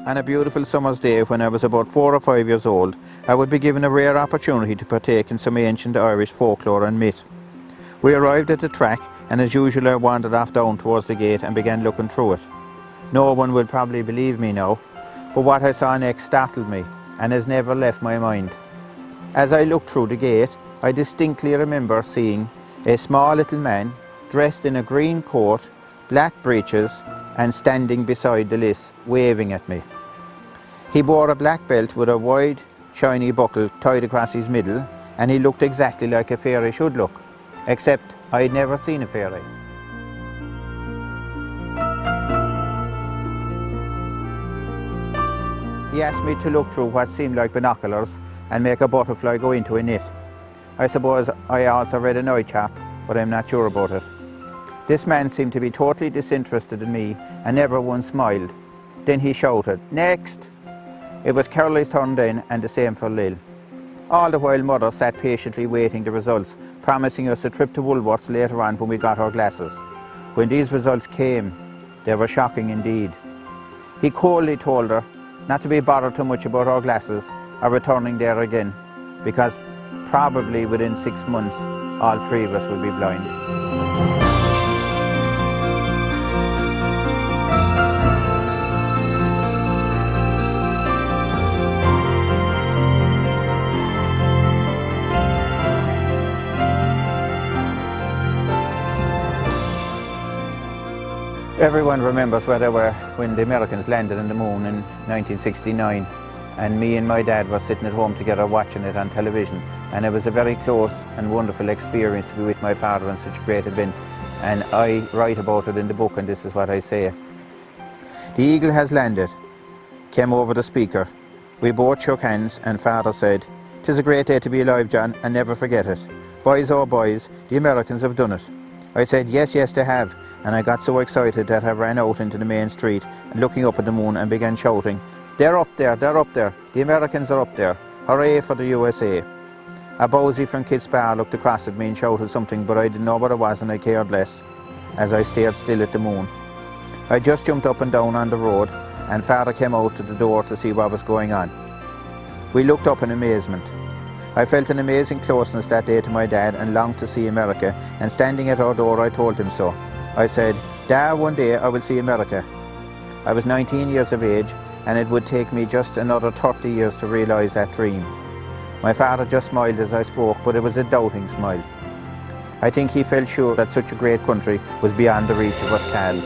On a beautiful summer's day when I was about 4 or 5 years old, I would be given a rare opportunity to partake in some ancient Irish folklore and myth. We arrived at the track, and as usual I wandered off down towards the gate and began looking through it. No one will probably believe me now, but what I saw next startled me and has never left my mind. As I looked through the gate, I distinctly remember seeing a small little man dressed in a green coat, black breeches, and standing beside the list, waving at me. He wore a black belt with a wide, shiny buckle tied across his middle, and he looked exactly like a fairy should look, except I'd never seen a fairy. He asked me to look through what seemed like binoculars and make a butterfly go into a net. I suppose I also read an eye chart, but I'm not sure about it. This man seemed to be totally disinterested in me and never once smiled. Then he shouted, "Next!" It was Carol's turn then, and the same for Lil. All the while Mother sat patiently waiting the results, promising us a trip to Woolworths later on when we got our glasses. When these results came, they were shocking indeed. He coldly told her not to be bothered too much about our glasses or returning there again, because probably within 6 months all 3 of us would be blind. Everyone remembers where they were when the Americans landed on the moon in 1969, and me and my dad were sitting at home together watching it on television, and it was a very close and wonderful experience to be with my father on such a great event, and I write about it in the book, and this is what I say. "The eagle has landed," came over the speaker. We both shook hands, and Father said, "'Tis a great day to be alive, John, and never forget it. Boys, oh boys, the Americans have done it." I said, "Yes, yes, they have," and I got so excited that I ran out into the main street and looking up at the moon and began shouting, "They're up there, they're up there, the Americans are up there, hooray for the USA." A bowsy from Kidsbar looked across at me and shouted something, but I didn't know what it was and I cared less, as I stared still at the moon. I just jumped up and down on the road, and Father came out to the door to see what was going on. We looked up in amazement. I felt an amazing closeness that day to my dad and longed to see America, and standing at our door I told him so. I said, "Dad, one day I will see America." I was 19 years of age, and it would take me just another 30 years to realise that dream. My father just smiled as I spoke, but it was a doubting smile. I think he felt sure that such a great country was beyond the reach of us Cals.